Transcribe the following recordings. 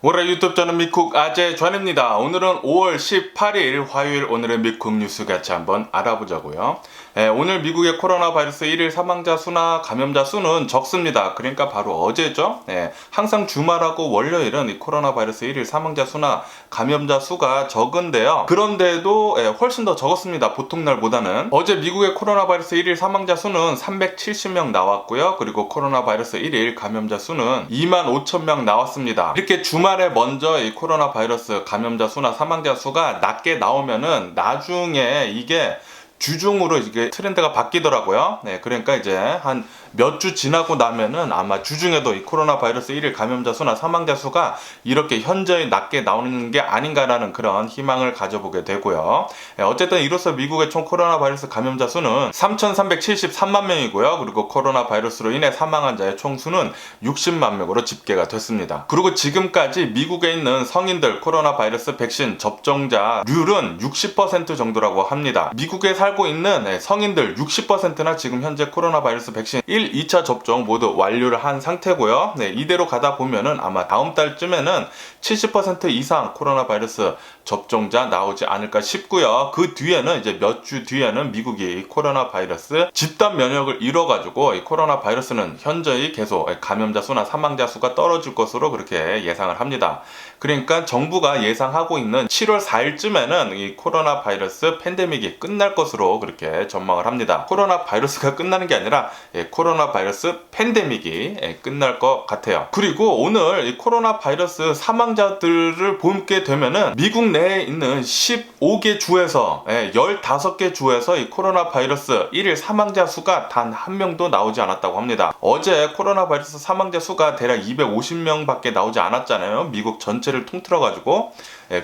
올해 유튜브 저는 미쿡 아재 존입니다. 오늘은 5월 18일 화요일 오늘의 미쿡 뉴스 같이 한번 알아보자고요. 오늘 미국의 코로나 바이러스 1일 사망자 수나 감염자 수는 적습니다. 그러니까 바로 어제죠. 항상 주말하고 월요일은 이 코로나 바이러스 1일 사망자 수나 감염자 수가 적은데요. 그런데도 훨씬 더 적었습니다. 보통 날보다는. 어제 미국의 코로나 바이러스 1일 사망자 수는 370명 나왔고요. 그리고 코로나 바이러스 1일 감염자 수는 25,000명 나왔습니다. 이렇게 주말에 먼저 이 코로나 바이러스 감염자 수나 사망자 수가 낮게 나오면은 나중에 이게 주중으로 이게 트렌드가 바뀌더라고요. 그러니까 이제 한 몇 주 지나고 나면은 아마 주중에도 이 코로나 바이러스 1일 감염자 수나 사망자 수가 이렇게 현저히 낮게 나오는 게 아닌가라는 그런 희망을 가져보게 되고요. 어쨌든 이로써 미국의 총 코로나 바이러스 감염자 수는 3,373만 명이고요. 그리고 코로나 바이러스로 인해 사망한 자의 총 수는 60만 명으로 집계가 됐습니다. 그리고 지금까지 미국에 있는 성인들 코로나 바이러스 백신 접종자률은 60% 정도라고 합니다. 미국에 살고 있는 성인들 60%나 지금 현재 코로나 바이러스 백신 1, 2차 접종 모두 완료를 한 상태고요. 이대로 가다 보면은 아마 다음 달쯤에는 70% 이상 코로나 바이러스 접종자 나오지 않을까 싶고요. 그 뒤에는 이제 몇 주 뒤에는 미국이 코로나 바이러스 집단 면역을 이뤄가지고 이 코로나 바이러스는 현저히 계속 감염자 수나 사망자 수가 떨어질 것으로 그렇게 예상을 합니다. 그러니까 정부가 예상하고 있는 7월 4일쯤에는 이 코로나 바이러스 팬데믹이 끝날 것으로 그렇게 전망을 합니다. 코로나 바이러스가 끝나는 게 아니라 코로나 바이러스 팬데믹이 끝날 것 같아요. 그리고 오늘 이 코로나 바이러스 사망자들을 보게 되면은 미국 내에 있는 15개 주에서 15개 주에서 이 코로나 바이러스 1일 사망자 수가 단 한 명도 나오지 않았다고 합니다. 어제 코로나 바이러스 사망자 수가 대략 250명 밖에 나오지 않았잖아요. 미국 전체를 통틀어가지고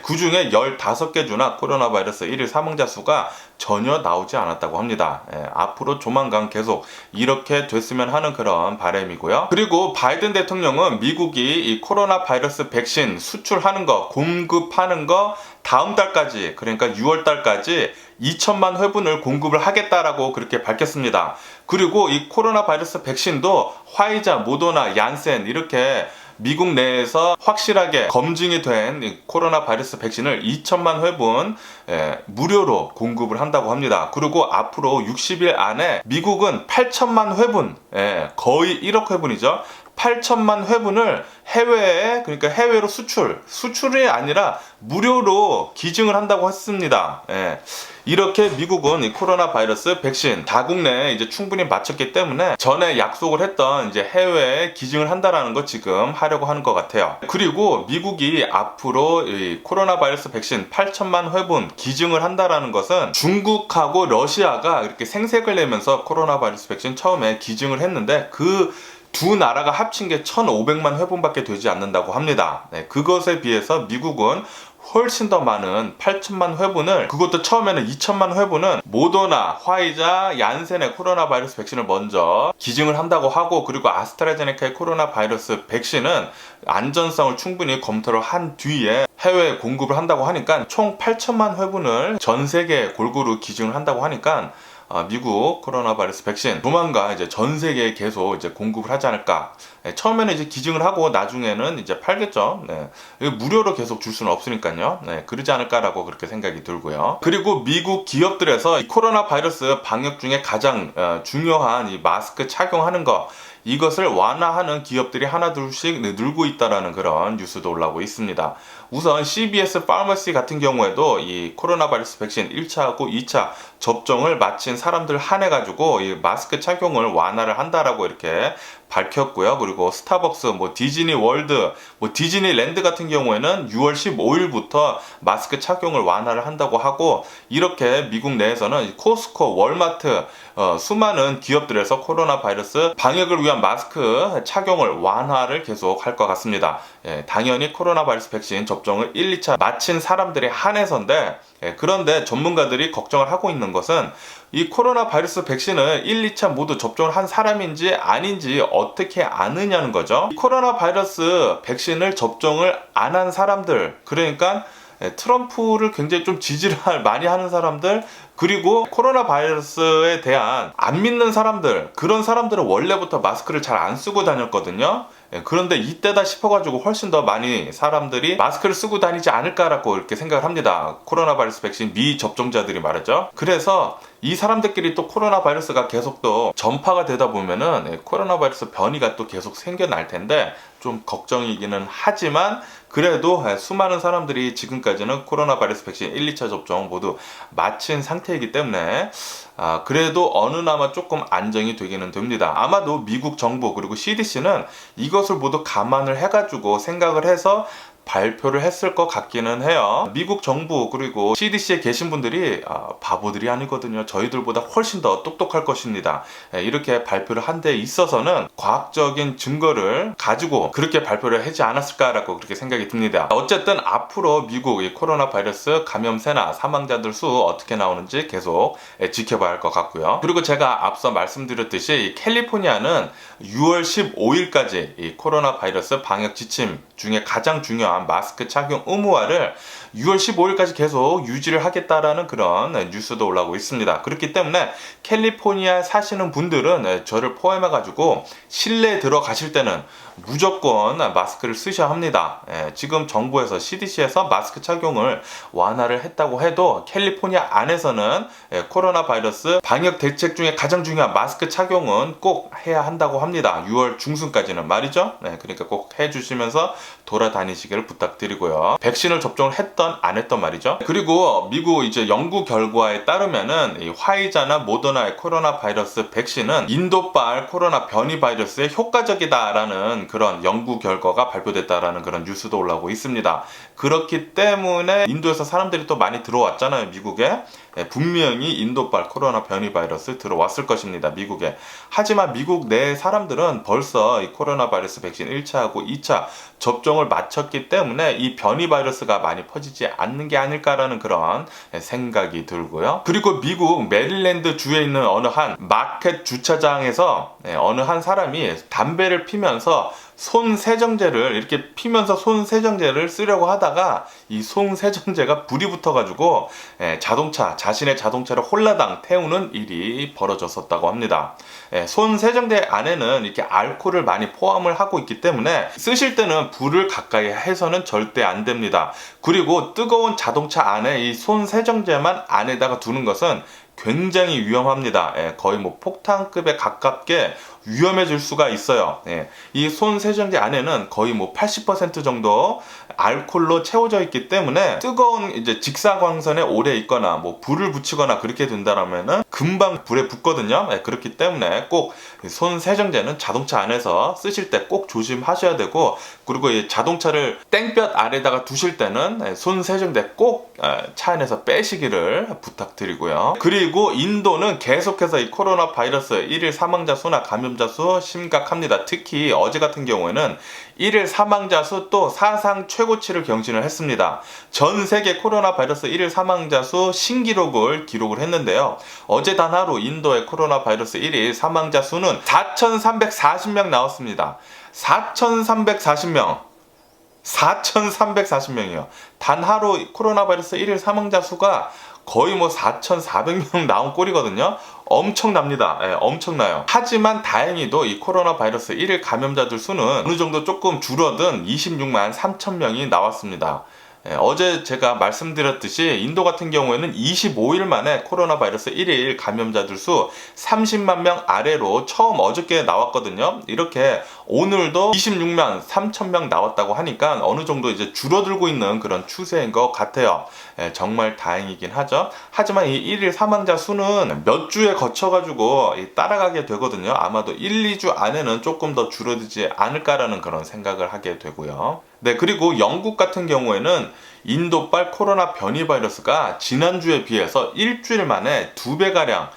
그 중에 15개 주나 코로나 바이러스 1일 사망자 수가 전혀 나오지 않았다고 합니다. 앞으로 조만간 계속 이렇게 됐으면 하는 그런 바람이고요. 그리고 바이든 대통령은 미국이 이 코로나 바이러스 백신 수출하는 거, 공급하는 거 다음 달까지, 그러니까 6월 달까지 2천만 회분을 공급을 하겠다라고 그렇게 밝혔습니다. 그리고 이 코로나 바이러스 백신도 화이자, 모더나, 얀센 이렇게 미국 내에서 확실하게 검증이 된 코로나 바이러스 백신을 2천만 회분 무료로 공급을 한다고 합니다. 그리고 앞으로 60일 안에 미국은 8천만 회분, 거의 1억 회분이죠. 8천만 회분을 해외에, 그러니까 해외로 수출이 아니라 무료로 기증을 한다고 했습니다. 이렇게 미국은 이 코로나 바이러스 백신 자국 내에 이제 충분히 맞췄기 때문에 전에 약속을 했던 이제 해외에 기증을 한다라는 거 지금 하려고 하는 것 같아요. 그리고 미국이 앞으로 이 코로나 바이러스 백신 8천만 회분 기증을 한다라는 것은 중국하고 러시아가 이렇게 생색을 내면서 코로나 바이러스 백신 처음에 기증을 했는데 그 두 나라가 합친 게 1,500만 회분밖에 되지 않는다고 합니다. 그것에 비해서 미국은 훨씬 더 많은 8천만 회분을, 그것도 처음에는 2천만 회분은 모더나, 화이자, 얀센의 코로나 바이러스 백신을 먼저 기증을 한다고 하고, 그리고 아스트라제네카의 코로나 바이러스 백신은 안전성을 충분히 검토를 한 뒤에 해외에 공급을 한다고 하니까 총 8천만 회분을 전 세계에 골고루 기증을 한다고 하니까 미국 코로나 바이러스 백신 조만간 이제 전 세계에 계속 이제 공급을 하지 않을까. 처음에는 이제 기증을 하고 나중에는 이제 팔겠죠. 무료로 계속 줄 수는 없으니까요. 그러지 않을까라고 그렇게 생각이 들고요. 그리고 미국 기업들에서 이 코로나 바이러스 방역 중에 가장 중요한 이 마스크 착용하는 거, 이것을 완화하는 기업들이 하나둘씩 늘고 있다라는 그런 뉴스도 올라오고 있습니다. 우선 CVS 파머시 같은 경우에도 이 코로나 바이러스 백신 1차하고 2차 접종을 마친 사람들 한해가지고 이 마스크 착용을 완화를 한다라고 이렇게 밝혔고요. 그리고 스타벅스, 디즈니 월드, 디즈니랜드 같은 경우에는 6월 15일부터 마스크 착용을 완화를 한다고 하고, 이렇게 미국 내에서는 코스코, 월마트, 수많은 기업들에서 코로나 바이러스 방역을 위한 마스크 착용을 완화를 계속 할 것 같습니다. 당연히 코로나 바이러스 백신 접종을 1, 2차 마친 사람들이 한해서인데, 그런데 전문가들이 걱정을 하고 있는 것은 이 코로나 바이러스 백신을 1, 2차 모두 접종을 한 사람인지 아닌지 어떻게 아느냐는 거죠. 이 코로나 바이러스 백신을 접종을 안 한 사람들, 그러니까 트럼프를 굉장히 좀 지지를 많이 하는 사람들, 그리고 코로나 바이러스에 대한 안 믿는 사람들, 그런 사람들은 원래부터 마스크를 잘 안 쓰고 다녔거든요. 그런데 이때다 싶어가지고 훨씬 더 많이 사람들이 마스크를 쓰고 다니지 않을까라고 이렇게 생각을 합니다. 코로나 바이러스 백신 미접종자들이 말이죠. 그래서 이 사람들끼리 또 코로나 바이러스가 계속 또 전파가 되다 보면은 코로나 바이러스 변이가 또 계속 생겨날 텐데 좀 걱정이기는 하지만, 그래도 수많은 사람들이 지금까지는 코로나 바이러스 백신 1, 2차 접종 모두 마친 상태이기 때문에 그래도 어느나마 조금 안정이 되기는 됩니다. 아마도 미국 정부 그리고 CDC는 이것을 모두 감안을 해가지고 생각을 해서 발표를 했을 것 같기는 해요. 미국 정부 그리고 CDC에 계신 분들이 바보들이 아니거든요. 저희들보다 훨씬 더 똑똑할 것입니다. 이렇게 발표를 한 데 있어서는 과학적인 증거를 가지고 그렇게 발표를 하지 않았을까라고 그렇게 생각이 듭니다. 어쨌든 앞으로 미국 이 코로나 바이러스 감염세나 사망자들 수 어떻게 나오는지 계속 지켜봐야 할 것 같고요. 그리고 제가 앞서 말씀드렸듯이 캘리포니아는 6월 15일까지 이 코로나 바이러스 방역 지침 중에 가장 중요한 마스크 착용 의무화를 6월 15일까지 계속 유지를 하겠다라는 그런 뉴스도 올라오고 있습니다. 그렇기 때문에 캘리포니아에 사시는 분들은 저를 포함해가지고 실내에 들어가실 때는 무조건 마스크를 쓰셔야 합니다. 지금 정부에서 CDC에서 마스크 착용을 완화를 했다고 해도 캘리포니아 안에서는 코로나 바이러스 방역 대책 중에 가장 중요한 마스크 착용은 꼭 해야 한다고 합니다. 6월 중순까지는 말이죠. 그러니까 꼭 해주시면서 돌아다니시기를 부탁드리고요. 백신을 접종을 했던 안 했던 말이죠. 그리고 미국 이제 연구 결과에 따르면은 이 화이자나 모더나의 코로나 바이러스 백신은 인도발 코로나 변이 바이러스에 효과적이다라는 그런 연구 결과가 발표됐다라는 그런 뉴스도 올라오고 있습니다. 그렇기 때문에 인도에서 사람들이 또 많이 들어왔잖아요, 미국에. 분명히 인도발 코로나 변이 바이러스 들어왔을 것입니다, 미국에. 하지만 미국 내 사람들은 벌써 이 코로나 바이러스 백신 1차하고 2차 접종을 마쳤기 때문에 이 변이 바이러스가 많이 퍼지지 않는 게 아닐까라는 그런 생각이 들고요. 그리고 미국 메릴랜드 주에 있는 어느 한 마켓 주차장에서 어느 한 사람이 담배를 피면서 손 세정제를 이렇게 피면서 손 세정제를 쓰려고 하다가 이 손 세정제가 불이 붙어가지고 자신의 자동차를 홀라당 태우는 일이 벌어졌었다고 합니다. 손 세정제 안에는 이렇게 알코올을 많이 포함을 하고 있기 때문에 쓰실 때는 불을 가까이 해서는 절대 안 됩니다. 그리고 뜨거운 자동차 안에 이 손 세정제만 안에다가 두는 것은 굉장히 위험합니다. 거의 뭐 폭탄급에 가깝게 위험해질 수가 있어요. 이 손 세정제 안에는 거의 뭐 80% 정도 알코올로 채워져 있기 때문에 뜨거운 이제 직사광선에 오래 있거나 뭐 불을 붙이거나 그렇게 된다면은 금방 불에 붙거든요. 그렇기 때문에 꼭 손 세정제는 자동차 안에서 쓰실 때 꼭 조심하셔야 되고, 그리고 이 자동차를 땡볕 아래다가 두실 때는 손 세정제 꼭 차 안에서 빼시기를 부탁드리고요. 그리고 인도는 계속해서 이 코로나 바이러스 1일 사망자 수나 감염자 수 심각합니다. 특히 어제 같은 경우에는 1일 사망자 수 또 사상 최고치를 경신을 했습니다. 전 세계 코로나 바이러스 1일 사망자 수 신기록을 기록을 했는데요. 어제 단 하루 인도의 코로나 바이러스 1일 사망자 수는 4,340명 나왔습니다. 4,340명. 4,340명이요. 단 하루 코로나 바이러스 1일 사망자 수가 거의 뭐 4,400명 나온 꼴이거든요. 엄청납니다. 엄청나요. 하지만 다행히도 이 코로나 바이러스 1일 감염자들 수는 어느 정도 조금 줄어든 26만 3천 명이 나왔습니다. 어제 제가 말씀드렸듯이 인도 같은 경우에는 25일 만에 코로나 바이러스 1일 감염자들 수 30만 명 아래로 처음 어저께 나왔거든요. 이렇게 오늘도 26만 3천 명 나왔다고 하니까 어느 정도 이제 줄어들고 있는 그런 추세인 것 같아요. 정말 다행이긴 하죠. 하지만 이 1일 사망자 수는 몇 주에 거쳐가지고 따라가게 되거든요. 아마도 1, 2주 안에는 조금 더 줄어들지 않을까라는 그런 생각을 하게 되고요. 그리고 영국 같은 경우에는 인도발 코로나 변이 바이러스가 지난주에 비해서 일주일 만에 2배가량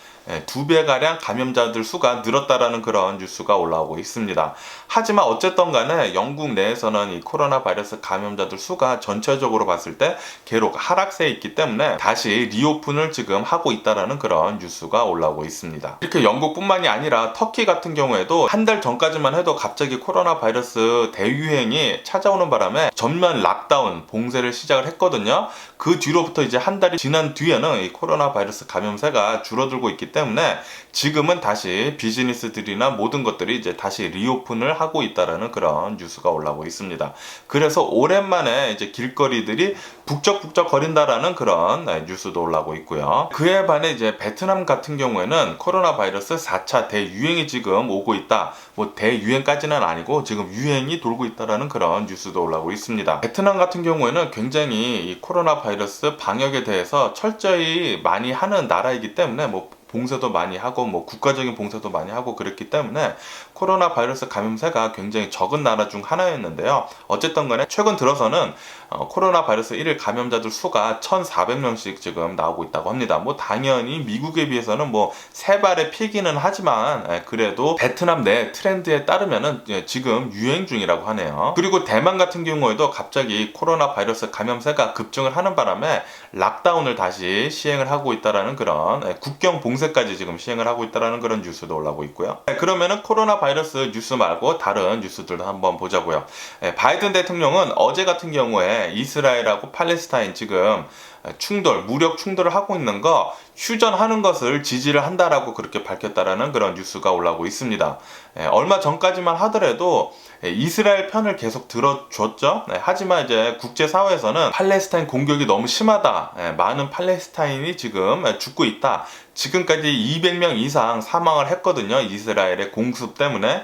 2배가량 감염자들 수가 늘었다라는 그런 뉴스가 올라오고 있습니다. 하지만 어쨌든 간에 영국 내에서는 이 코로나 바이러스 감염자들 수가 전체적으로 봤을 때 계속 하락세에 있기 때문에 다시 리오픈을 지금 하고 있다라는 그런 뉴스가 올라오고 있습니다. 이렇게 영국뿐만이 아니라 터키 같은 경우에도 한 달 전까지만 해도 갑자기 코로나 바이러스 대유행이 찾아오는 바람에 전면 락다운, 봉쇄를 시작을 했거든요. 그 뒤로부터 이제 한 달이 지난 뒤에는 이 코로나 바이러스 감염세가 줄어들고 있기 때문에 지금은 다시 비즈니스들이나 모든 것들이 이제 다시 리오픈을 하고 있다라는 그런 뉴스가 올라오고 있습니다. 그래서 오랜만에 이제 길거리들이 북적북적 거린다라는 그런 뉴스도 올라오고 있고요. 그에 반해 이제 베트남 같은 경우에는 코로나 바이러스 4차 대유행이 지금 오고 있다. 뭐 대유행까지는 아니고 지금 유행이 돌고 있다라는 그런 뉴스도 올라오고 있습니다. 베트남 같은 경우에는 굉장히 이 코로나 바이러스 방역에 대해서 철저히 많이 하는 나라이기 때문에 뭐 봉쇄도 많이 하고 뭐 국가적인 봉쇄도 많이 하고 그랬기 때문에 코로나 바이러스 감염세가 굉장히 적은 나라 중 하나였는데요. 어쨌든 간에 최근 들어서는 코로나 바이러스 1일 감염자들 수가 1,400명씩 지금 나오고 있다고 합니다. 뭐 당연히 미국에 비해서는 뭐 세 발의 피기는 하지만 그래도 베트남 내 트렌드에 따르면은 지금 유행 중이라고 하네요. 그리고 대만 같은 경우에도 갑자기 코로나 바이러스 감염세가 급증을 하는 바람에 락다운을 다시 시행을 하고 있다라는 그런 국경 봉쇄까지 지금 시행을 하고 있다라는 그런 뉴스도 올라오고 있고요. 그러면은 코로나 바이러스 뉴스 말고 다른 뉴스들도 한번 보자고요. 바이든 대통령은 어제 같은 경우에 이스라엘하고 팔레스타인 지금 무력 충돌을 하고 있는 거 휴전하는 것을 지지를 한다라고 그렇게 밝혔다라는 그런 뉴스가 올라오고 있습니다. 얼마 전까지만 하더라도 이스라엘 편을 계속 들어줬죠. 하지만 이제 국제사회에서는 팔레스타인 공격이 너무 심하다. 많은 팔레스타인이 지금 죽고 있다. 지금까지 200명 이상 사망을 했거든요. 이스라엘의 공습 때문에.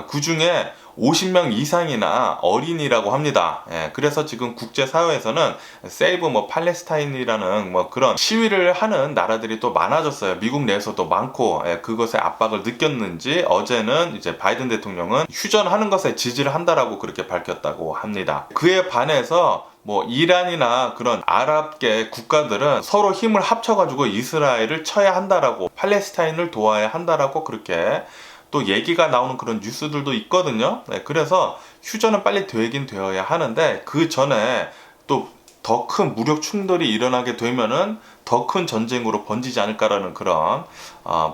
그 중에 50명 이상이나 어린이라고 합니다. 그래서 지금 국제사회에서는 세이브 팔레스타인이라는 그런 시위를 하는 나라들이 또 많아졌어요. 미국 내에서도 많고, 그것에 압박을 느꼈는지 어제는 이제 바이든 대통령은 휴전하는 것에 지지를 한다라고 그렇게 밝혔다고 합니다. 그에 반해서 이란이나 그런 아랍계 국가들은 서로 힘을 합쳐가지고 이스라엘을 쳐야 한다라고, 팔레스타인을 도와야 한다라고 그렇게 또 얘기가 나오는 그런 뉴스들도 있거든요. 그래서 휴전은 빨리 되긴 되어야 하는데 그 전에 또 더 큰 무력 충돌이 일어나게 되면은 더 큰 전쟁으로 번지지 않을까라는 그런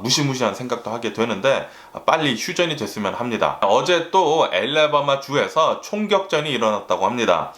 무시무시한 생각도 하게 되는데 빨리 휴전이 됐으면 합니다. 어제 또 엘라바마 주에서 총격전이 일어났다고 합니다.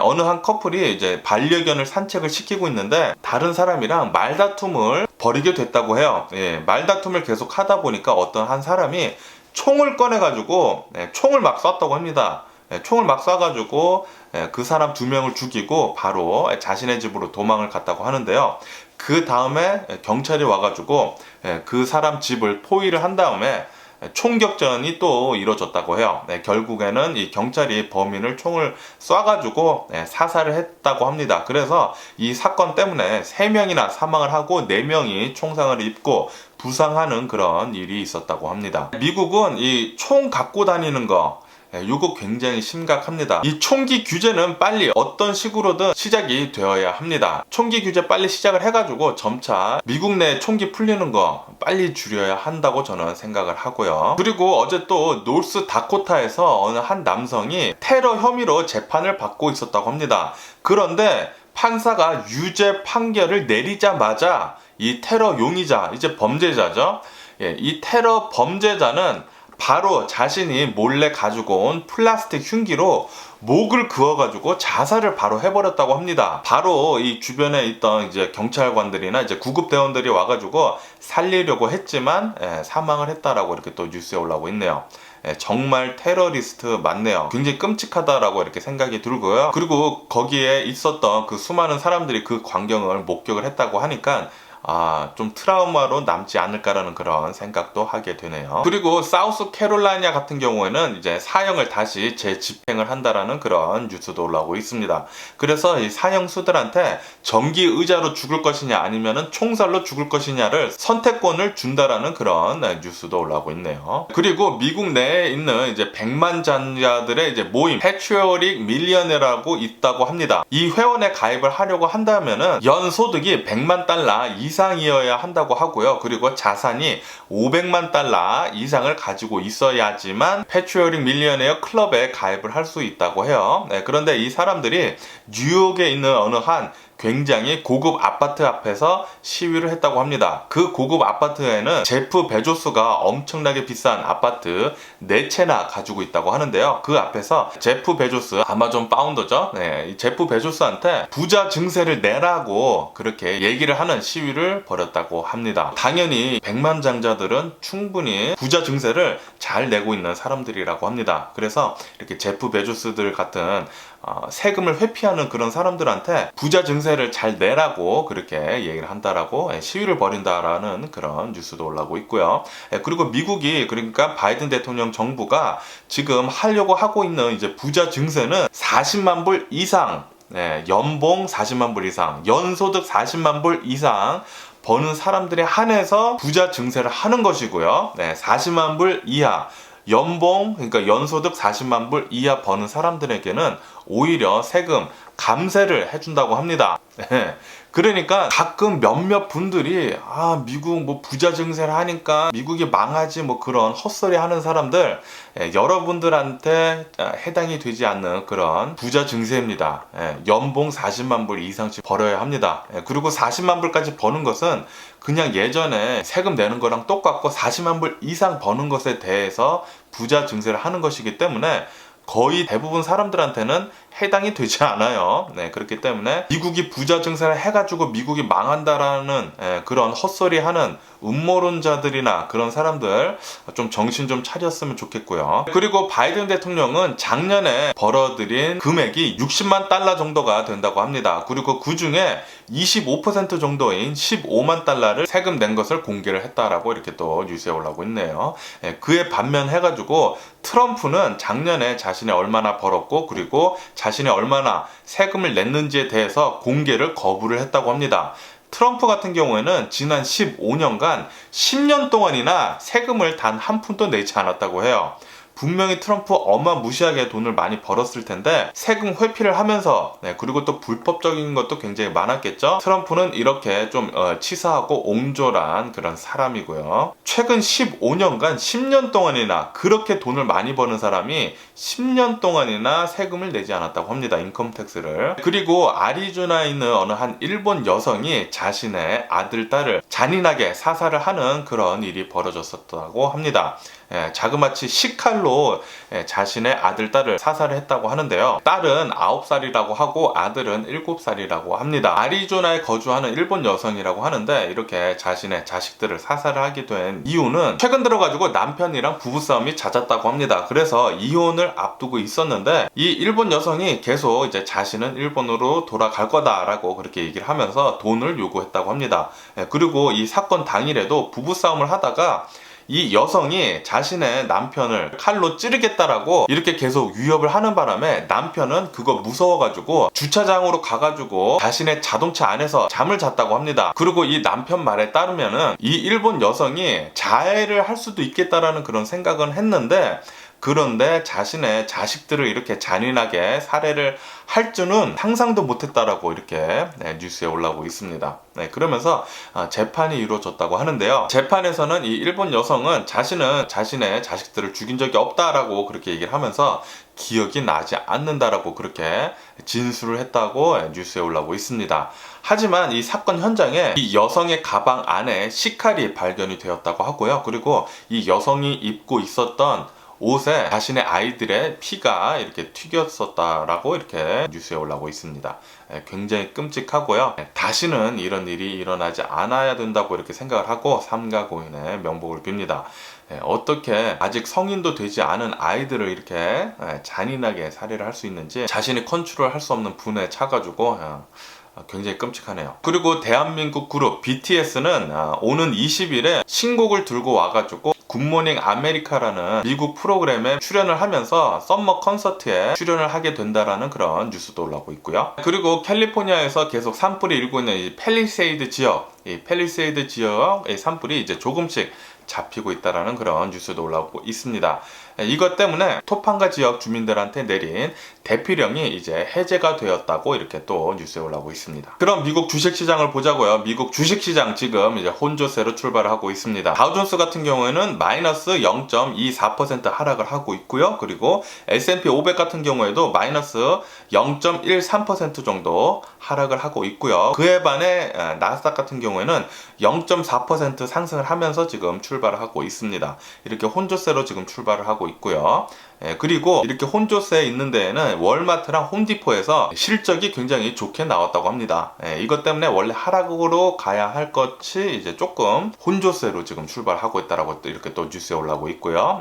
어느 한 커플이 이제 반려견을 산책을 시키고 있는데 다른 사람이랑 말다툼을 벌이게 됐다고 해요. 말다툼을 계속 하다 보니까 어떤 한 사람이 총을 꺼내가지고 총을 막 쐈다고 합니다. 총을 막 쏴가지고 그 사람 2명을 죽이고 바로 자신의 집으로 도망을 갔다고 하는데요. 그 다음에 경찰이 와가지고 그 사람 집을 포위를 한 다음에 총격전이 또 이루어졌다고 해요. 결국에는 이 경찰이 범인을 총을 쏴가지고 사살을 했다고 합니다. 그래서 이 사건 때문에 3명이나 사망을 하고 4명이 총상을 입고 부상하는 그런 일이 있었다고 합니다. 미국은 이 총 갖고 다니는 거 이거 굉장히 심각합니다. 이 총기 규제는 빨리 어떤 식으로든 시작이 되어야 합니다. 총기 규제 빨리 시작을 해가지고 점차 미국 내 총기 풀리는 거 빨리 줄여야 한다고 저는 생각을 하고요. 그리고 어제 또 노스 다코타에서 어느 한 남성이 테러 혐의로 재판을 받고 있었다고 합니다. 그런데 판사가 유죄 판결을 내리자마자 이 테러 용의자, 이제 범죄자죠. 이 테러 범죄자는 바로 자신이 몰래 가지고 온 플라스틱 흉기로 목을 그어가지고 자살을 바로 해버렸다고 합니다. 바로 이 주변에 있던 이제 경찰관들이나 이제 구급대원들이 와가지고 살리려고 했지만 사망을 했다라고 이렇게 또 뉴스에 올라오고 있네요. 정말 테러리스트 맞네요. 굉장히 끔찍하다라고 이렇게 생각이 들고요. 그리고 거기에 있었던 그 수많은 사람들이 그 광경을 목격을 했다고 하니까 좀 트라우마로 남지 않을까라는 그런 생각도 하게 되네요. 그리고 사우스 캐롤라이나 같은 경우에는 이제 사형을 다시 재집행을 한다라는 그런 뉴스도 올라오고 있습니다. 그래서 이 사형수들한테 정기 의자로 죽을 것이냐 아니면은 총살로 죽을 것이냐를 선택권을 준다라는 그런 뉴스도 올라오고 있네요. 그리고 미국 내에 있는 이제 백만장자들의 이제 모임 패트리오틱 밀리언이라고 있다고 합니다. 이 회원에 가입을 하려고 한다면은 연 소득이 $1,000,000 이상이어야 한다고 하고요. 그리고 자산이 500만 달러 이상을 가지고 있어야지만 패트리어틱 밀리어네어 클럽에 가입을 할 수 있다고 해요. 그런데 이 사람들이 뉴욕에 있는 어느 한 굉장히 고급 아파트 앞에서 시위를 했다고 합니다. 그 고급 아파트에는 제프 베조스가 엄청나게 비싼 아파트 4채나 가지고 있다고 하는데요. 그 앞에서 제프 베조스, 아마존 파운더죠. 이 제프 베조스한테 부자 증세를 내라고 그렇게 얘기를 하는 시위를 벌였다고 합니다. 당연히 백만장자들은 충분히 부자 증세를 잘 내고 있는 사람들이라고 합니다. 그래서 이렇게 제프 베조스들 같은 세금을 회피하는 그런 사람들한테 부자 증세를 잘 내라고 그렇게 얘기를 한다라고 시위를 벌인다라는 그런 뉴스도 올라오고 있고요. 그리고 미국이, 그러니까 바이든 대통령 정부가 지금 하려고 하고 있는 이제 부자 증세는 40만 불 이상, 연봉 40만 불 이상, 연소득 40만 불 이상 버는 사람들에 한해서 부자 증세를 하는 것이고요. 40만 불 이하, 연봉, 그러니까 연소득 40만 불 이하 버는 사람들에게는 오히려 세금 감세를 해준다고 합니다. 그러니까 가끔 몇몇 분들이 미국 뭐 부자 증세를 하니까 미국이 망하지 뭐 그런 헛소리 하는 사람들, 여러분들한테 해당이 되지 않는 그런 부자 증세입니다. 연봉 40만 불 이상씩 벌어야 합니다. 그리고 40만 불까지 버는 것은 그냥 예전에 세금 내는 거랑 똑같고 40만 불 이상 버는 것에 대해서 부자 증세를 하는 것이기 때문에 거의 대부분 사람들한테는 해당이 되지 않아요. 그렇기 때문에 미국이 부자 증세를 해가지고 미국이 망한다라는 그런 헛소리 하는 음모론자들이나 그런 사람들 좀 정신 좀 차렸으면 좋겠고요. 그리고 바이든 대통령은 작년에 벌어들인 금액이 60만 달러 정도가 된다고 합니다. 그리고 그 중에 25% 정도인 15만 달러를 세금 낸 것을 공개를 했다라고 이렇게 또 뉴스에 올라오고 있네요. 그에 반면해가지고 트럼프는 작년에 자신이 얼마나 벌었고 그리고 자신이 얼마나 세금을 냈는지에 대해서 공개를 거부를 했다고 합니다. 트럼프 같은 경우에는 지난 15년간 10년 동안이나 세금을 단 한 푼도 내지 않았다고 해요. 분명히 트럼프 어마무시하게 돈을 많이 벌었을 텐데 세금 회피를 하면서 그리고 또 불법적인 것도 굉장히 많았겠죠. 트럼프는 이렇게 좀 치사하고 옹졸한 그런 사람이고요. 최근 15년간 10년 동안이나 그렇게 돈을 많이 버는 사람이 10년 동안이나 세금을 내지 않았다고 합니다. 인컴택스를. 그리고 아리조나에 있는 어느 한 일본 여성이 자신의 아들, 딸을 잔인하게 사살을 하는 그런 일이 벌어졌었다고 합니다. 자그마치 식칼로 자신의 아들, 딸을 사살을 했다고 하는데요. 딸은 9살이라고 하고 아들은 7살이라고 합니다. 아리조나에 거주하는 일본 여성이라고 하는데 이렇게 자신의 자식들을 사살을 하게 된 이유는 최근 들어가지고 남편이랑 부부싸움이 잦았다고 합니다. 그래서 이혼을 앞두고 있었는데 이 일본 여성이 계속 이제 자신은 일본으로 돌아갈 거다라고 그렇게 얘기를 하면서 돈을 요구했다고 합니다. 그리고 이 사건 당일에도 부부싸움을 하다가 이 여성이 자신의 남편을 칼로 찌르겠다라고 이렇게 계속 위협을 하는 바람에 남편은 그거 무서워가지고 주차장으로 가가지고 자신의 자동차 안에서 잠을 잤다고 합니다. 그리고 이 남편 말에 따르면은 이 일본 여성이 자해를 할 수도 있겠다라는 그런 생각은 했는데 그런데 자신의 자식들을 이렇게 잔인하게 살해를 할 줄은 상상도 못했다라고 이렇게 뉴스에 올라오고 있습니다. 그러면서 재판이 이루어졌다고 하는데요. 재판에서는 이 일본 여성은 자신은 자신의 자식들을 죽인 적이 없다라고 그렇게 얘기를 하면서 기억이 나지 않는다라고 그렇게 진술을 했다고 뉴스에 올라오고 있습니다. 하지만 이 사건 현장에 이 여성의 가방 안에 식칼이 발견이 되었다고 하고요. 그리고 이 여성이 입고 있었던 옷에 자신의 아이들의 피가 이렇게 튀겼었다라고 이렇게 뉴스에 올라오고 있습니다. 굉장히 끔찍하고요. 다시는 이런 일이 일어나지 않아야 된다고 이렇게 생각을 하고 삼가 고인의 명복을 빕니다. 어떻게 아직 성인도 되지 않은 아이들을 이렇게 잔인하게 살해를 할 수 있는지 자신이 컨트롤할 수 없는 분에 차가지고 굉장히 끔찍하네요. 그리고 대한민국 그룹 BTS는 오는 20일에 신곡을 들고 와가지고 굿모닝 아메리카라는 미국 프로그램에 출연을 하면서 썸머 콘서트에 출연을 하게 된다라는 그런 뉴스도 올라오고 있고요. 그리고 캘리포니아에서 계속 산불이 일고 있는 이 팰리세이드 지역, 이 팰리세이드 지역의 산불이 이제 조금씩 잡히고 있다라는 그런 뉴스도 올라오고 있습니다. 이것 때문에 토판가 지역 주민들한테 내린 대피령이 이제 해제가 되었다고 이렇게 또 뉴스에 올라오고 있습니다. 그럼 미국 주식시장을 보자고요. 미국 주식시장 지금 이제 혼조세로 출발을 하고 있습니다. 다우존스 같은 경우에는 마이너스 0.24% 하락을 하고 있고요. 그리고 S&P 500 같은 경우에도 마이너스 0.13% 정도 하락을 하고 있고요. 그에 반해 나스닥 같은 경우에는 0.4% 상승을 하면서 지금 출발을 하고 있습니다. 이렇게 혼조세로 지금 출발을 하고 있고요. 그리고 이렇게 혼조세에 있는 데에는 월마트랑 홈디포에서 실적이 굉장히 좋게 나왔다고 합니다. 이것 때문에 원래 하락으로 가야 할 것이 이제 조금 혼조세로 지금 출발하고 있다라고 또 이렇게 또 뉴스에 올라오고 있고요.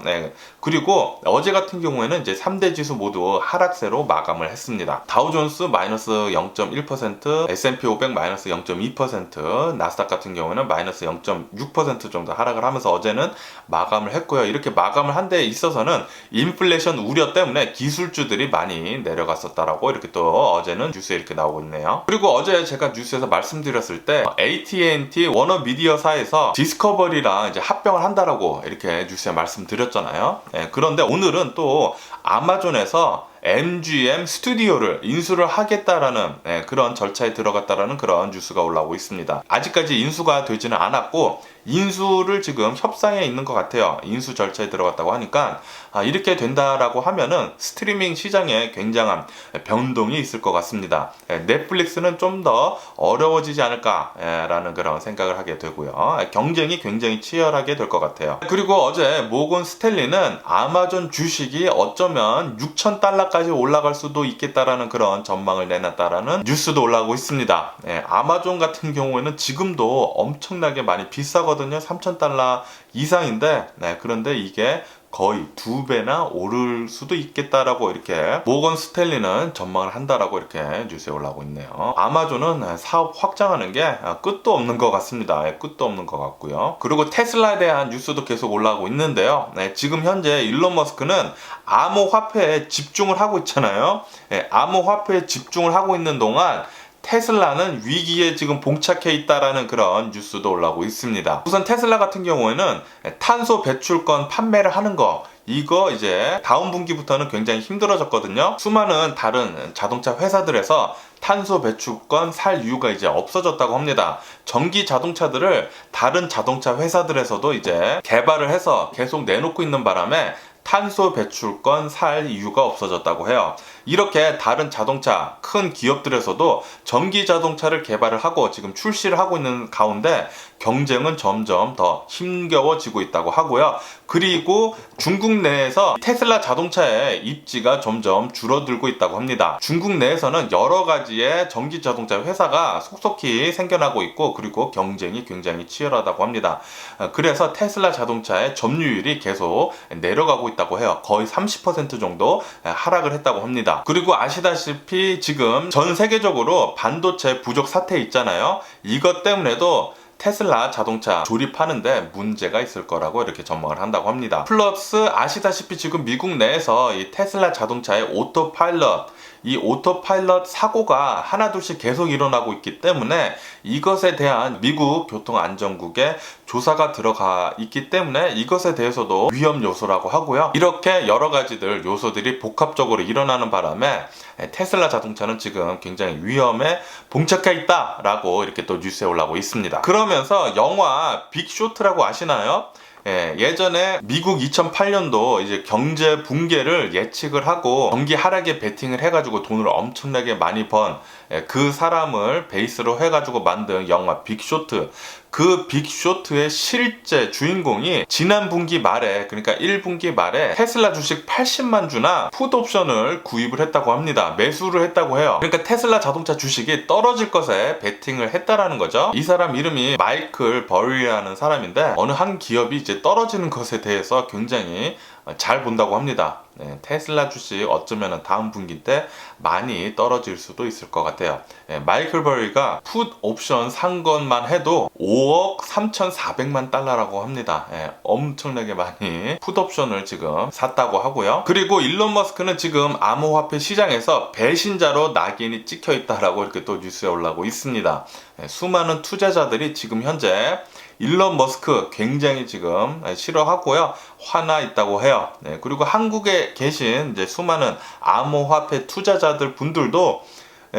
그리고 어제 같은 경우에는 이제 3대 지수 모두 하락세로 마감을 했습니다. 다우존스 마이너스 0.1%, S&P 500 마이너스 0.2%, 나스닥 같은 경우는 마이너스 0.6% 정도 하락을 하면서 어제는 마감을 했고요. 이렇게 마감을 한 데 있어서는 인플레이션 우려 때문에 기술주들이 많이 내려갔었다라고 이렇게 또 어제는 뉴스에 이렇게 나오고 있네요. 그리고 어제 제가 뉴스에서 말씀드렸을 때 AT&T 워너미디어사에서 디스커버리랑 이제 합병을 한다라고 이렇게 뉴스에 말씀드렸잖아요. 그런데 오늘은 또 아마존에서 MGM 스튜디오를 인수를 하겠다라는 그런 절차에 들어갔다라는 그런 뉴스가 올라오고 있습니다. 아직까지 인수가 되지는 않았고 인수를 지금 협상에 있는 것 같아요. 인수 절차에 들어갔다고 하니까 이렇게 된다라고 하면은 스트리밍 시장에 굉장한 변동이 있을 것 같습니다. 넷플릭스는 좀 더 어려워지지 않을까라는 그런 생각을 하게 되고요. 경쟁이 굉장히 치열하게 될 것 같아요. 그리고 어제 모건 스탠리는 아마존 주식이 어쩌면 6,000달러까지 올라갈 수도 있겠다라는 그런 전망을 내놨다라는 뉴스도 올라오고 있습니다. 아마존 같은 경우에는 지금도 엄청나게 많이 비싸거든요. 3,000달러 이상인데 그런데 이게 거의 2배나 오를 수도 있겠다라고 이렇게 모건 스탠리는 전망을 한다라고 이렇게 뉴스에 올라오고 있네요. 아마존은 사업 확장하는 게 끝도 없는 것 같습니다. 끝도 없는 것 같고요. 그리고 테슬라에 대한 뉴스도 계속 올라오고 있는데요. 지금 현재 일론 머스크는 암호화폐에 집중을 하고 있잖아요. 암호화폐에 집중을 하고 있는 동안 테슬라는 위기에 지금 봉착해 있다라는 그런 뉴스도 올라오고 있습니다. 우선 테슬라 같은 경우에는 탄소 배출권 판매를 하는 거 이거 이제 다음 분기부터는 굉장히 힘들어졌거든요. 수많은 다른 자동차 회사들에서 탄소 배출권 살 이유가 이제 없어졌다고 합니다. 전기 자동차들을 다른 자동차 회사들에서도 이제 개발을 해서 계속 내놓고 있는 바람에 탄소 배출권 살 이유가 없어졌다고 해요. 이렇게 다른 자동차 큰 기업들에서도 전기 자동차를 개발을 하고 지금 출시를 하고 있는 가운데 경쟁은 점점 더 힘겨워지고 있다고 하고요. 그리고 중국 내에서 테슬라 자동차의 입지가 점점 줄어들고 있다고 합니다. 중국 내에서는 여러 가지의 전기 자동차 회사가 속속히 생겨나고 있고 그리고 경쟁이 굉장히 치열하다고 합니다. 그래서 테슬라 자동차의 점유율이 계속 내려가고 있다고 해요. 거의 30% 정도 하락을 했다고 합니다. 그리고 아시다시피 지금 전 세계적으로 반도체 부족 사태 있잖아요. 이것 때문에도 테슬라 자동차 조립하는데 문제가 있을 거라고 이렇게 전망을 한다고 합니다. 플러스 아시다시피 지금 미국 내에서 이 테슬라 자동차의 오토파일럿 이 오토파일럿 사고가 하나둘씩 계속 일어나고 있기 때문에 이것에 대한 미국 교통안전국의 조사가 들어가 있기 때문에 이것에 대해서도 위험 요소라고 하고요. 이렇게 여러 가지들 요소들이 복합적으로 일어나는 바람에 테슬라 자동차는 지금 굉장히 위험에 봉착해 있다라고 이렇게 또 뉴스에 올라오고 있습니다. 그러면서 영화 빅쇼트라고 아시나요? 예전에 미국 2008년도 이제 경제 붕괴를 예측을 하고 경기 하락에 베팅을 해가지고 돈을 엄청나게 많이 번 그 사람을 베이스로 해가지고 만든 영화 빅쇼트. 그 빅쇼트의 실제 주인공이 지난 분기 말에 그러니까 1분기 말에 테슬라 주식 80만 주나 풋옵션을 구입을 했다고 합니다. 매수를 했다고 해요. 그러니까 테슬라 자동차 주식이 떨어질 것에 베팅을 했다라는 거죠. 이 사람 이름이 마이클 버리라는 사람인데 어느 한 기업이 이제 떨어지는 것에 대해서 굉장히 잘 본다고 합니다. 테슬라 주식 어쩌면 다음 분기 때 많이 떨어질 수도 있을 것 같아요. 마이클 버리가 풋 옵션 산 것만 해도 5억 3,400만 달러라고 합니다. 엄청나게 많이 풋 옵션을 지금 샀다고 하고요. 그리고 일론 머스크는 지금 암호화폐 시장에서 배신자로 낙인이 찍혀 있다라고 이렇게 또 뉴스에 올라오고 있습니다. 수많은 투자자들이 지금 현재 일론 머스크 굉장히 지금 싫어하고요. 화나 있다고 해요. 네, 그리고 한국에 계신 이제 수많은 암호화폐 투자자들 분들도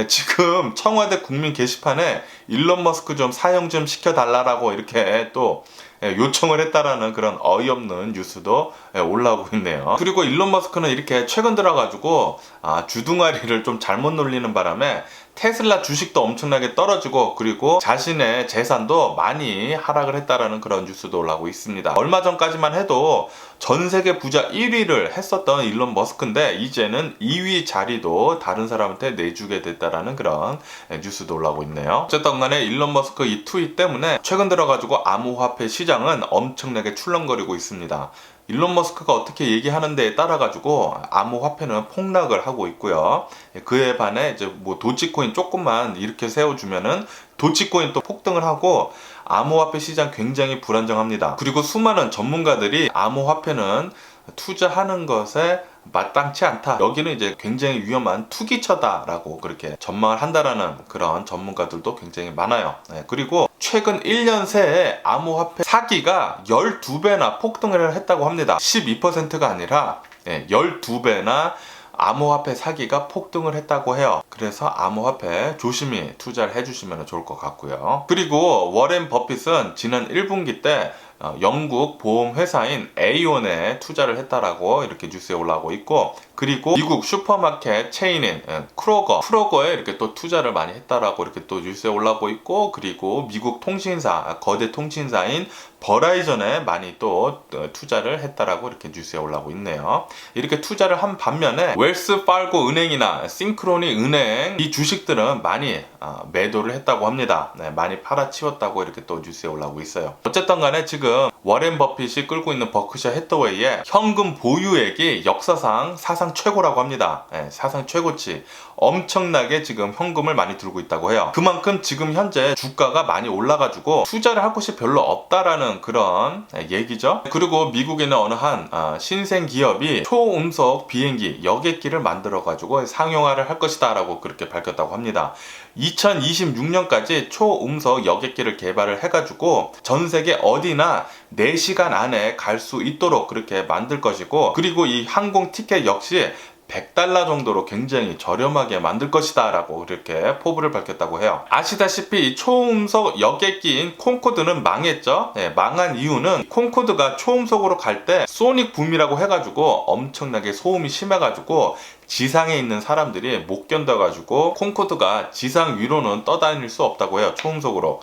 지금 청와대 국민 게시판에 일론 머스크 좀 사용 좀 시켜달라고 이렇게 또 요청을 했다라는 그런 어이없는 뉴스도 올라오고 있네요. 그리고 일론 머스크는 이렇게 최근 들어가지고 주둥아리를 좀 잘못 놀리는 바람에 테슬라 주식도 엄청나게 떨어지고 그리고 자신의 재산도 많이 하락을 했다라는 그런 뉴스도 올라오고 있습니다. 얼마 전까지만 해도 전 세계 부자 1위를 했었던 일론 머스크인데 이제는 2위 자리도 다른 사람한테 내주게 됐다라는 그런 뉴스도 올라오고 있네요. 어쨌든 간에 일론 머스크 이 트윗 때문에 최근 들어가지고 암호화폐 시장은 엄청나게 출렁거리고 있습니다. 일론 머스크가 어떻게 얘기하는 데에 따라 가지고 암호화폐는 폭락을 하고 있고요. 그에 반해 이제 뭐 도치코인 조금만 이렇게 세워주면은 도치코인 또 폭등을 하고 암호화폐 시장 굉장히 불안정합니다. 그리고 수많은 전문가들이 암호화폐는 투자하는 것에 마땅치 않다. 여기는 이제 굉장히 위험한 투기처다라고 그렇게 전망을 한다라는 그런 전문가들도 굉장히 많아요. 그리고 최근 1년 새에 암호화폐 사기가 12배나 폭등을 했다고 합니다. 12%가 아니라 12배나 암호화폐 사기가 폭등을 했다고 해요. 그래서 암호화폐 조심히 투자를 해주시면 좋을 것 같고요. 그리고 워렌 버핏은 지난 1분기 때 영국 보험회사인 에이온에 투자를 했다라고 이렇게 뉴스에 올라오고 있고, 그리고 미국 슈퍼마켓 체인인 크로거에 이렇게 또 투자를 많이 했다라고 이렇게 또 뉴스에 올라오고 있고, 그리고 미국 통신사, 거대 통신사인 버라이전에 많이 또 투자를 했다라고 이렇게 뉴스에 올라오고 있네요. 이렇게 투자를 한 반면에 웰스 팔고 은행이나 싱크로니 은행 이 주식들은 많이 매도를 했다고 합니다. 많이 팔아치웠다고 이렇게 또 뉴스에 올라오고 있어요. 어쨌든 간에 지금 워렌 버핏이 끌고 있는 버크셔 해서웨이의 현금 보유액이 역사상 사상 최고라고 합니다. 사상 최고치. 엄청나게 지금 현금을 많이 들고 있다고 해요. 그만큼 지금 현재 주가가 많이 올라가지고 투자를 할 곳이 별로 없다라는 그런 얘기죠. 그리고 미국에 있는 어느 한 신생 기업이 초음속 비행기 여객기를 만들어 가지고 상용화를 할 것이다 라고 그렇게 밝혔다고 합니다. 2026년까지 초음속 여객기를 개발을 해가지고 전 세계 어디나 4시간 안에 갈 수 있도록 그렇게 만들 것이고, 그리고 이 항공 티켓 역시 $100 정도로 굉장히 저렴하게 만들 것이다 라고 그렇게 포부를 밝혔다고 해요. 아시다시피 이 초음속 여객기인 콩코드는 망했죠. 망한 이유는 콩코드가 초음속으로 갈 때 소닉 붐이라고 해가지고 엄청나게 소음이 심해가지고 지상에 있는 사람들이 못 견뎌가지고 콩코드가 지상 위로는 떠다닐 수 없다고 해요. 초음속으로.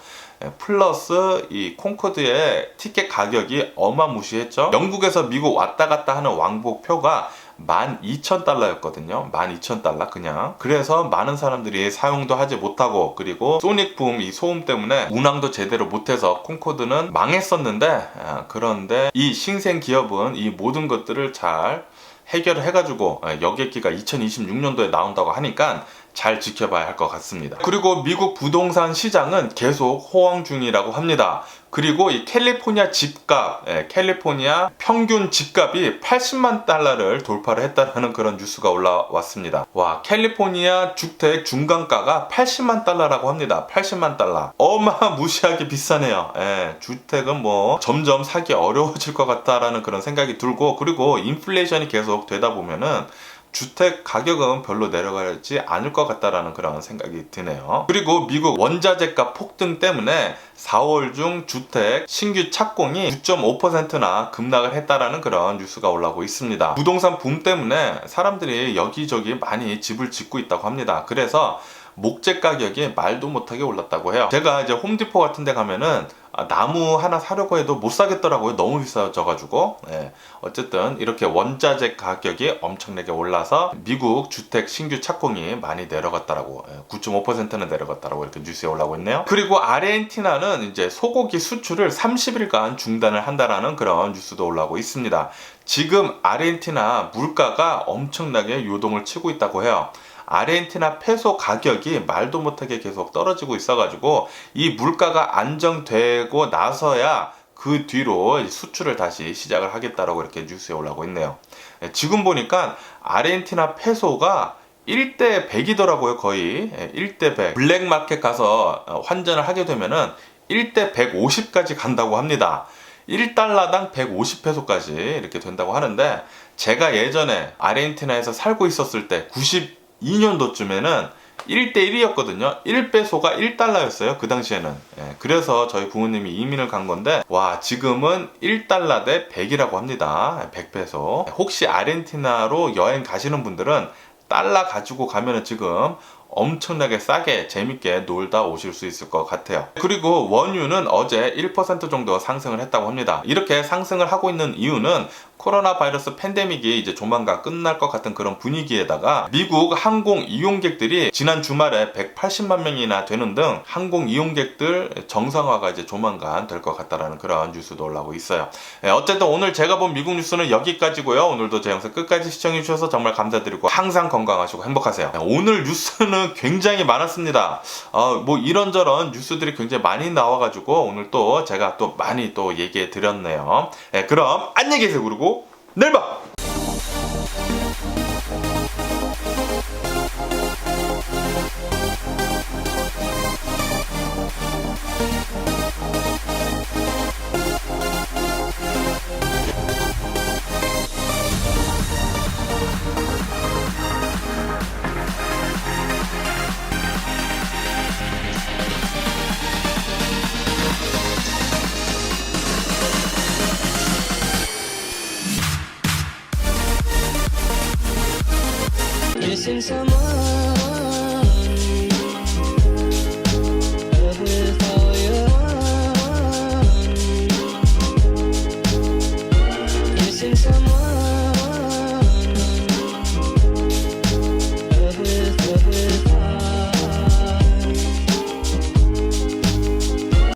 플러스 이 콩코드의 티켓 가격이 어마무시했죠. 영국에서 미국 왔다 갔다 하는 왕복표가 $12,000였거든요. $12,000 그냥. 그래서 많은 사람들이 사용도 하지 못하고, 그리고 소닉붐 이 소음 때문에 운항도 제대로 못해서 콩코드는 망했었는데, 그런데 이 신생 기업은 이 모든 것들을 잘 해결을 해가지고 여객기가 2026년도에 나온다고 하니까 잘 지켜봐야 할 것 같습니다. 그리고 미국 부동산 시장은 계속 호황 중이라고 합니다. 그리고 이 캘리포니아 집값, 캘리포니아 평균 집값이 $80만 돌파를 했다는 그런 뉴스가 올라왔습니다. 와, 캘리포니아 주택 중간가가 $80만 합니다. $80만. 어마무시하게 비싸네요. 주택은 뭐 점점 사기 어려워질 것 같다라는 그런 생각이 들고, 그리고 인플레이션이 계속 되다 보면은 주택 가격은 별로 내려가지 않을 것 같다라는 그런 생각이 드네요. 그리고 미국 원자재값 폭등 때문에 4월 중 주택 신규 착공이 9.5%나 급락을 했다라는 그런 뉴스가 올라오고 있습니다. 부동산 붐 때문에 사람들이 여기저기 많이 집을 짓고 있다고 합니다. 그래서 목재 가격이 말도 못하게 올랐다고 해요. 제가 이제 홈디포 같은 데 가면은 나무 하나 사려고 해도 못 사겠더라고요. 너무 비싸져가지고. 어쨌든 이렇게 원자재 가격이 엄청나게 올라서 미국 주택 신규 착공이 많이 내려갔다라고, 9.5%는 내려갔다라고 이렇게 뉴스에 올라오고 있네요. 그리고 아르헨티나는 이제 소고기 수출을 30일간 중단을 한다라는 그런 뉴스도 올라오고 있습니다. 지금 아르헨티나 물가가 엄청나게 요동을 치고 있다고 해요. 아르헨티나 페소 가격이 말도 못하게 계속 떨어지고 있어가지고 이 물가가 안정되고 나서야 그 뒤로 수출을 다시 시작을 하겠다라고 이렇게 뉴스에 올라오고 있네요. 지금 보니까 아르헨티나 페소가 1대 100이더라고요. 거의 1대 100. 블랙마켓 가서 환전을 하게 되면은 1대 150까지 간다고 합니다. 1달러당 150페소까지 이렇게 된다고 하는데, 제가 예전에 아르헨티나에서 살고 있었을 때 92년도쯤에는 1대1이었거든요. 1페소가 1달러였어요. 그 당시에는. 그래서 저희 부모님이 이민을 간 건데, 와, 지금은 1달러 대 100이라고 합니다. 100페소. 혹시 아르헨티나로 여행 가시는 분들은 달러 가지고 가면은 지금 엄청나게 싸게 재밌게 놀다 오실 수 있을 것 같아요. 그리고 원유는 어제 1% 정도 상승을 했다고 합니다. 이렇게 상승을 하고 있는 이유는 코로나 바이러스 팬데믹이 이제 조만간 끝날 것 같은 그런 분위기에다가, 미국 항공 이용객들이 지난 주말에 180만 명이나 되는 등 항공 이용객들 정상화가 이제 조만간 될 것 같다라는 그런 뉴스도 올라오고 있어요. 어쨌든 오늘 제가 본 미국 뉴스는 여기까지고요. 오늘도 제 영상 끝까지 시청해 주셔서 정말 감사드리고, 항상 건강하시고 행복하세요. 오늘 뉴스는 굉장히 많았습니다. 뭐 이런저런 뉴스들이 굉장히 많이 나와가지고 오늘 또 제가 또 많이 또 얘기해 드렸네요. 그럼 안녕히 계세요. 그리고 내일 봐! Missing someone